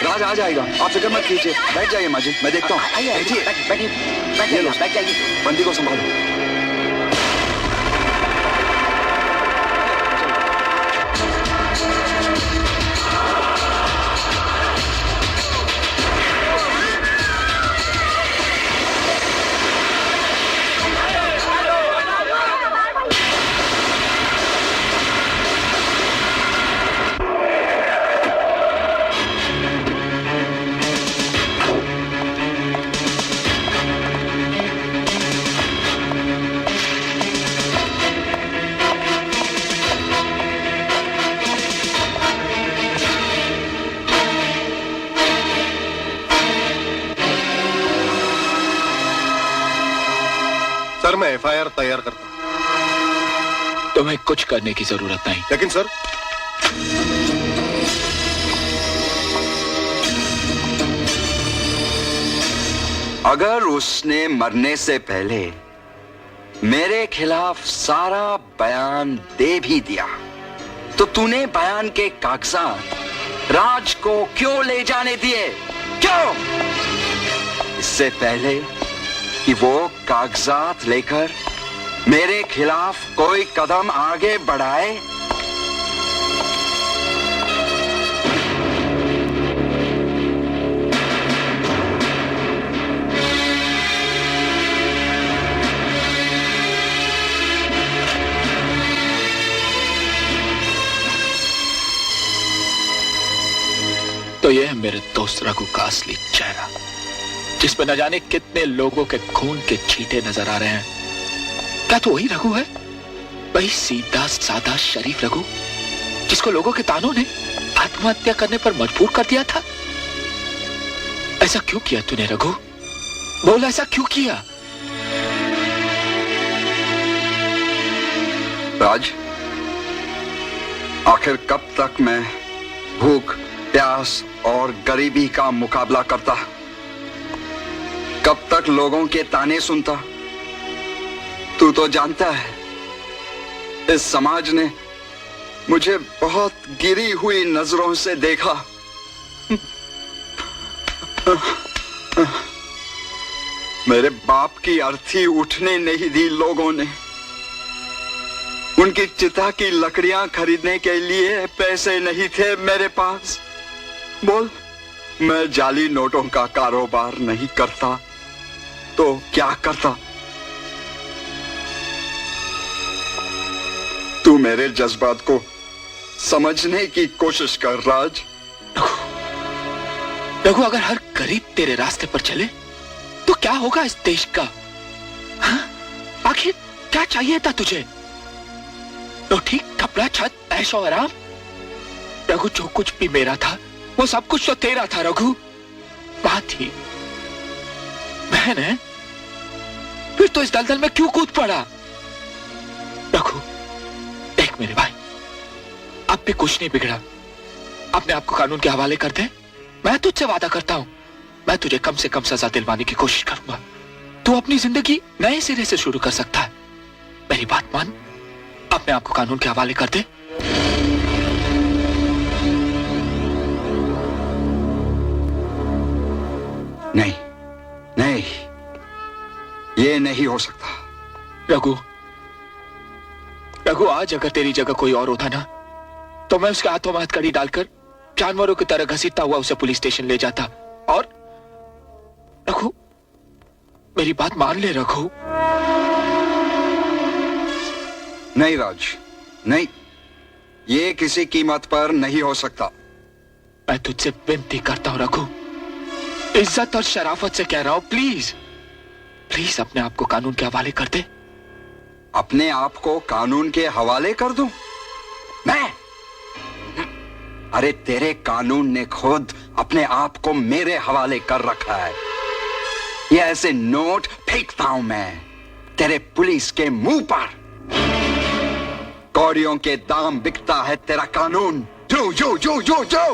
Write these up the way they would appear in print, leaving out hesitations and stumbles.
राज आ जाएगा, आप फिक्र मत कीजिए। बैठ जाइए माजी, मैं देखता हूँ। बैठिए, बैठ जाइए। बंदी को संभालो। सर मैं एफआईआर तैयार करता हूं। तुम्हें कुछ करने की जरूरत नहीं। लेकिन सर, अगर उसने मरने से पहले मेरे खिलाफ सारा बयान दे भी दिया तो तूने बयान के कागजात राज को क्यों ले जाने दिए? क्यों? इससे पहले कि वो कागजात लेकर मेरे खिलाफ कोई कदम आगे बढ़ाए। तो यह है मेरे दोस्त रघु का असली चेहरा, जिसमें न जाने कितने लोगों के खून के छींटे नजर आ रहे हैं। क्या तो वही रघु है? वही सीधा साधा शरीफ रघु जिसको लोगों के तानों ने आत्महत्या करने पर मजबूर कर दिया था? ऐसा क्यों किया तूने रघु? बोल, ऐसा क्यों किया? राज, आखिर कब तक मैं भूख, प्यास और गरीबी का मुकाबला करता? कब तक लोगों के ताने सुनता? तू तो जानता है, इस समाज ने मुझे बहुत गिरी हुई नजरों से देखा। मेरे बाप की अर्थी उठने नहीं दी लोगों ने। उनकी चिता की लकड़ियां खरीदने के लिए पैसे नहीं थे मेरे पास। बोल, मैं जाली नोटों का कारोबार नहीं करता तो क्या करता? तू मेरे जज्बात को समझने की कोशिश कर राज। रघु, अगर हर गरीब तेरे रास्ते पर चले तो क्या होगा इस देश का? हाँ? आखिर क्या चाहिए था तुझे? रोटी, कपड़ा, छत, ऐशो आराम? रघु, जो कुछ भी मेरा था वो सब कुछ तो तेरा था रघु। बात ही बहन है, फिर तो इस दलदल में क्यों कूद पड़ा? रघु, देख मेरे भाई, अब भी कुछ नहीं बिगड़ा। अपने आप को कानून के हवाले कर दे। मैं तुझसे वादा करता हूं, मैं तुझे कम से कम सजा दिलवाने की कोशिश करूंगा। तू अपनी जिंदगी नए सिरे से शुरू कर सकता है। मेरी बात मान, अपने आप को कानून के हवाले कर दे। नहीं, नहीं, ये नहीं हो सकता। रघु, रघु, आज अगर तेरी जगह कोई और होता ना तो मैं उसके हाथों में हथकड़ी डालकर जानवरों की तरह घसीटता हुआ उसे पुलिस स्टेशन ले जाता। और रघु, मेरी बात मान ले रघु। नहीं राज, नहीं, ये किसी कीमत पर नहीं हो सकता। मैं तुझसे विनती करता हूं रघु, इज्जत और शराफत से कह रहा हूं, प्लीज प्लीज अपने आप को कानून के हवाले कर दे। अपने आप को कानून के हवाले कर दूं? मैं? अरे तेरे कानून ने खुद अपने आप को मेरे हवाले कर रखा है। ये ऐसे नोट फेंकता हूं मैं तेरे पुलिस के मुंह पर। कौड़ियों के दाम बिकता है तेरा कानून। जो जो जो जो जो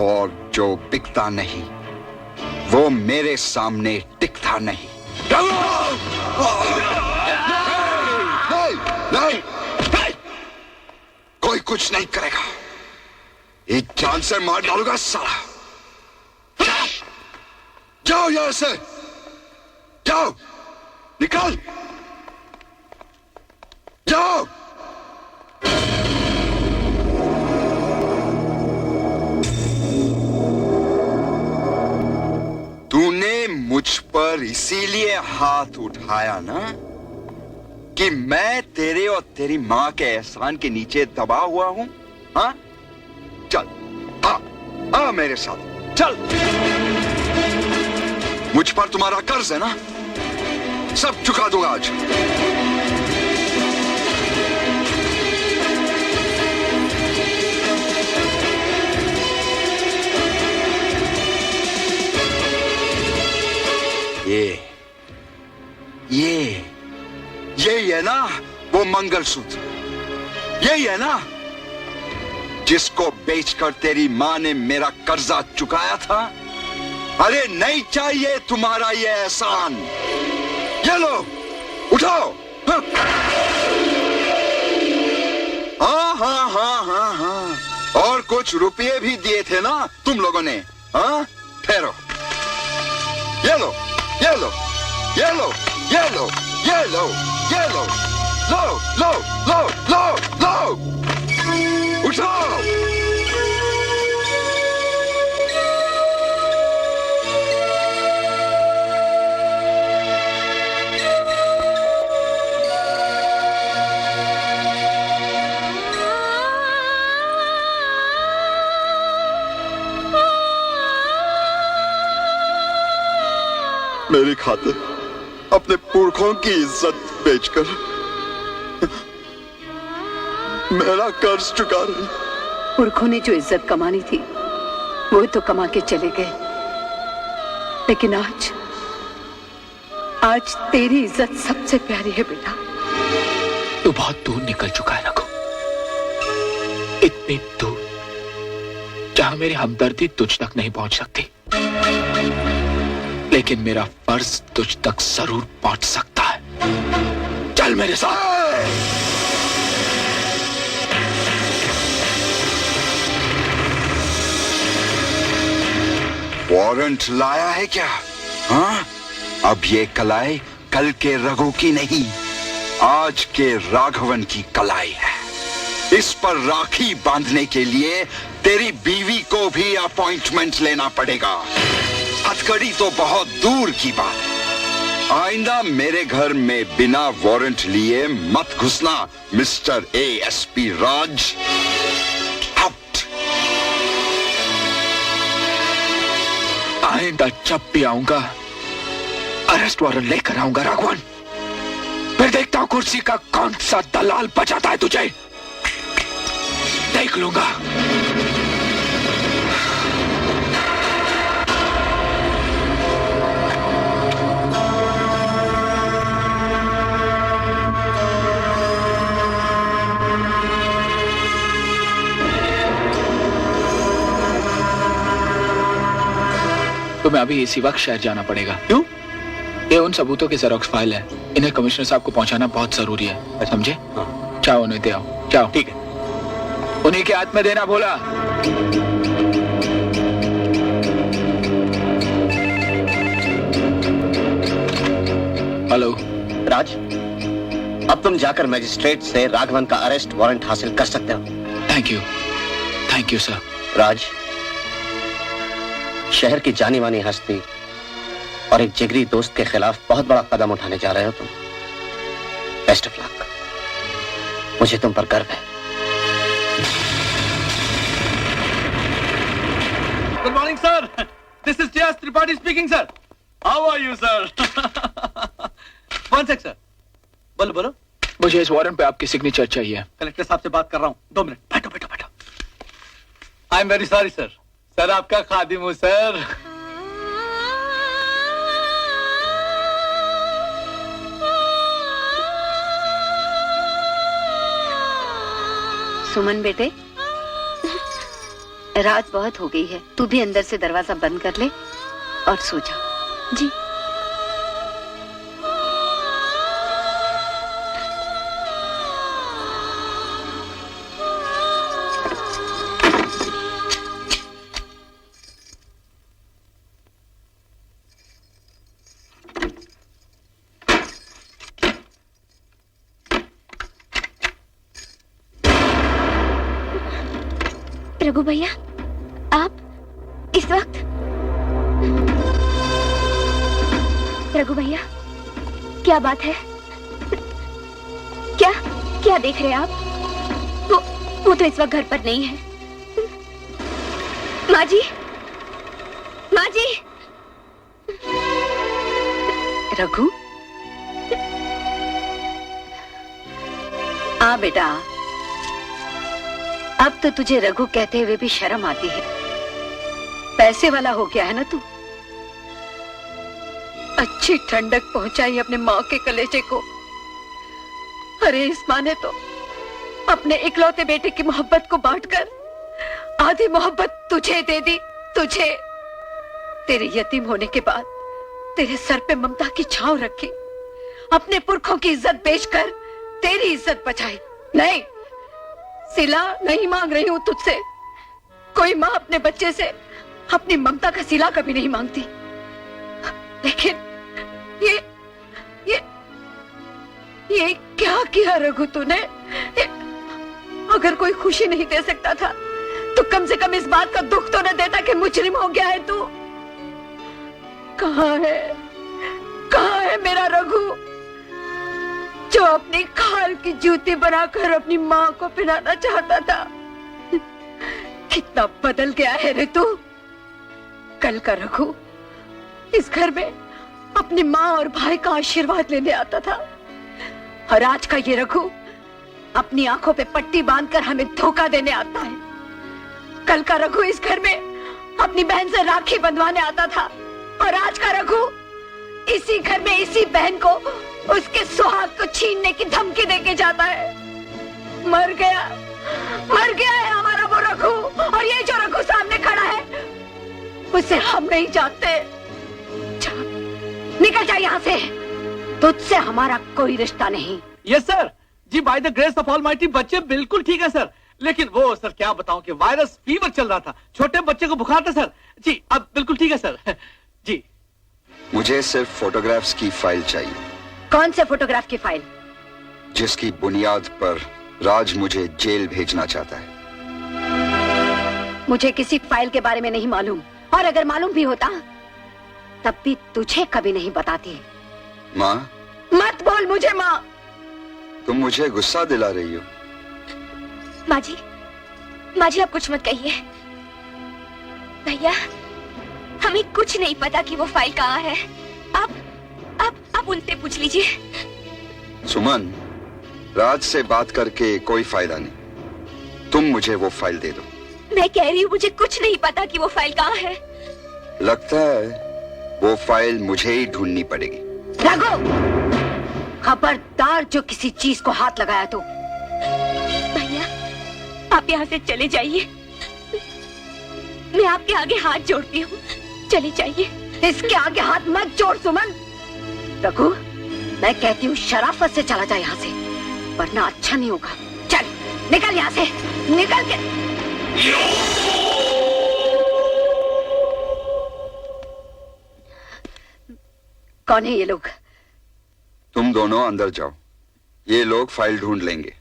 और जो बिकता नहीं वो मेरे सामने टिकता नहीं। नहीं, नहीं, कोई कुछ नहीं करेगा। एक जान से मार डालूंगा साला। जाओ यहां से, जाओ, निकल, जाओ। तूने मुझ पर इसीलिए हाथ उठाया ना कि मैं तेरे और तेरी मां के एहसान के नीचे दबा हुआ हूं? हाँ, चल, आ मेरे साथ, चल। मुझ पर तुम्हारा कर्ज है ना, सब चुका दूंगा आज। ये है ना वो मंगलसूत्र, यही है ना जिसको बेचकर तेरी मां ने मेरा कर्जा चुकाया था। अरे नहीं चाहिए तुम्हारा ये एहसान, ये लो, उठाओ। हाँ हाँ हाँ हाँ हाँ, और कुछ रुपये भी दिए थे ना तुम लोगों ने। हाँ, ठहरो, ये लो, ये लो, ये लो, ये लो, ये लो, ये लो, लो लो लो लो लो, उठाओ। मेरी खातिर अपने पुरखों की इज्जत बेचकर मेरा कर्ज चुका रही। पुरखों ने जो इज्जत कमानी थी वो तो कमा के चले गए, लेकिन आज तेरी इज्जत सबसे प्यारी है बेटा। तू बहुत दूर निकल चुका है रघु, इतनी दूर जहां मेरी हमदर्दी तुझ तक नहीं पहुंच सकती, लेकिन मेरा फर्ज तुझ तक जरूर पहुंच सकता है। चल मेरे साथ। वारंट लाया है क्या? हाँ, अब ये कलाई कल के रघु की नहीं, आज के राघवन की कलाई है। इस पर राखी बांधने के लिए तेरी बीवी को भी अपॉइंटमेंट लेना पड़ेगा। हथकड़ी तो बहुत दूर की बात है। आइंदा मेरे घर में बिना वारंट लिए मत घुसना मिस्टर एएसपी राज। आउट। आइंदा जब भी आऊंगा अरेस्ट वारंट लेकर आऊंगा राघवन, फिर देखता हूं कुर्सी का कौन सा दलाल बचाता है तुझे, देख लूंगा। तुम्हें अभी इसी वक्त शहर जाना पड़ेगा। क्यों? ये उन सबूतों की जेरॉक्स फाइल है, इन्हें कमिश्नर साहब को पहुंचाना बहुत जरूरी है, समझे? हाँ। जाओ उन्हें दे आओ, जाओ। ठीक है। उन्हीं के हाथ में देना भूला। हेलो राज, अब तुम जाकर मजिस्ट्रेट से राघवन का अरेस्ट वारंट हासिल कर सकते हो। Thank you sir. राज, शहर की जानी मानी हस्ती और एक जिगरी दोस्त के खिलाफ बहुत बड़ा कदम उठाने जा रहे हो तुम। Best of luck. मुझे तुम पर गर्व है। Good morning, sir. This is J.S. Tripathi speaking, sir. How are you, sir? One sec, sir. बोलो। मुझे इस वारंट पे आपकी सिग्नेचर चाहिए। कलेक्टर साहब से बात कर रहा हूँ, 2 मिनट। बैठो। I am very sorry, sir. Sir आपका खादिम हूँ, सर। सुमन बेटे, रात बहुत हो गई है, तू भी अंदर से दरवाजा बंद कर ले और सो जा। जी। रघु भैया, आप इस वक्त? रघु भैया, क्या बात है? क्या क्या देख रहे हैं आप? वो तो इस वक्त घर पर नहीं है। माँ जी, माँ जी। रघु, आ बेटा, अब तो तुझे रघु कहते हुए भी शर्म आती है। पैसे वाला हो गया है ना तू। अच्छी ठंडक पहुंचाई अपने माँ के कलेजे को। अरे इस माँ ने तो अपने इकलौते बेटे की मोहब्बत को बांटकर आधी मोहब्बत तुझे दे दी। तुझे, तेरे यतीम होने के बाद तेरे सर पे ममता की छांव रखी, अपने पुरखों की इज्जत बेचकर तेरी इज्जत बचाई। नहीं, सिला नहीं मांग रही हूं तुझसे। कोई माँ अपने बच्चे से अपनी ममता का सिला कभी नहीं मांगती, लेकिन ये क्या किया रघु तूने? अगर कोई खुशी नहीं दे सकता था तो कम से कम इस बात का दुख तो न देता कि मुजरिम हो गया है तू। कहाँ है मेरा रघु, जो अपनी खाल की जूती बनाकर अपनी माँ को पहनाना चाहता था? कितना बदल गया है रे तू। कल का रघु इस घर में अपनी माँ और भाई का आशीर्वाद लेने आता था, और आज का ये रघु अपनी आंखों पे पट्टी बांधकर हमें धोखा देने आता है। कल का रघु इस घर में अपनी बहन से राखी बंधवाने आता था, और आज का रघु इसी घर में इसी बहन को उसके सुहाग को छीनने की धमकी देके जाता है। मर गया है हमारा वो रघु, और ये जो रघु सामने खड़ा है उसे हम नहीं जानते। निकल जा यहाँ से, तुझसे हमारा कोई रिश्ता नहीं। Yes sir ji, by the grace of almighty बच्चे बिल्कुल ठीक है सर, लेकिन वो सर क्या बताऊं कि वायरस फीवर चल रहा था, छोटे बच्चे को बुखार था सर जी। अब बिल्कुल ठीक है सर जी। मुझे सिर्फ फोटोग्राफ्स की फाइल चाहिए। कौन से फोटोग्राफ की फाइल? जिसकी बुनियाद पर राज मुझे जेल भेजना चाहता है। मुझे किसी फाइल के बारे में नहीं मालूम, और अगर मालूम भी होता तब भी तुझे कभी नहीं बताती। माँ, मत बोल मुझे माँ। तुम मुझे गुस्सा दिला रही हो। माँ जी आप कुछ मत कहिए। भैया, हमें कुछ नहीं पता कि वो फाइल कहाँ है। आप उनसे पूछ लीजिए। सुमन, राज से बात करके कोई फायदा नहीं। तुम मुझे वो फाइल दे दो। मैं कह रही हूँ मुझे कुछ नहीं पता कि वो फाइल कहाँ है। लगता है वो फाइल मुझे ही ढूंढनी पड़ेगी। रघु, खबरदार जो किसी चीज को हाथ लगाया तो। भैया, आप यहाँ से चले जाइए। मैं आपके आगे हाथ जोड़ती हूँ, चले जाइए। इसके आगे हाथ मत जोड़ सुमन। रघु, मैं कहती हूँ शराफत से चला जा यहाँ से, वरना अच्छा नहीं होगा। चल निकल यहाँ से, निकल के। कौन है ये लोग? तुम दोनों अंदर जाओ, ये लोग फाइल ढूंढ लेंगे।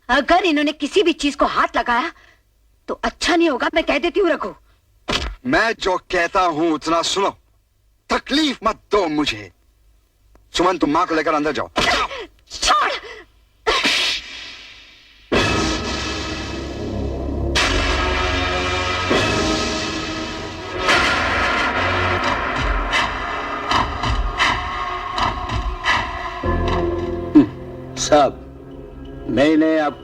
अगर इन्होंने किसी भी चीज को हाथ लगाया तो अच्छा नहीं होगा, मैं कह देती हूँ रघु। मैं जो कहता हूँ उतना सुनो, तकलीफ मत दो मुझे। सुमन, तुम माँ को लेकर अंदर जाओ। छोड़। साहब, मैंने आप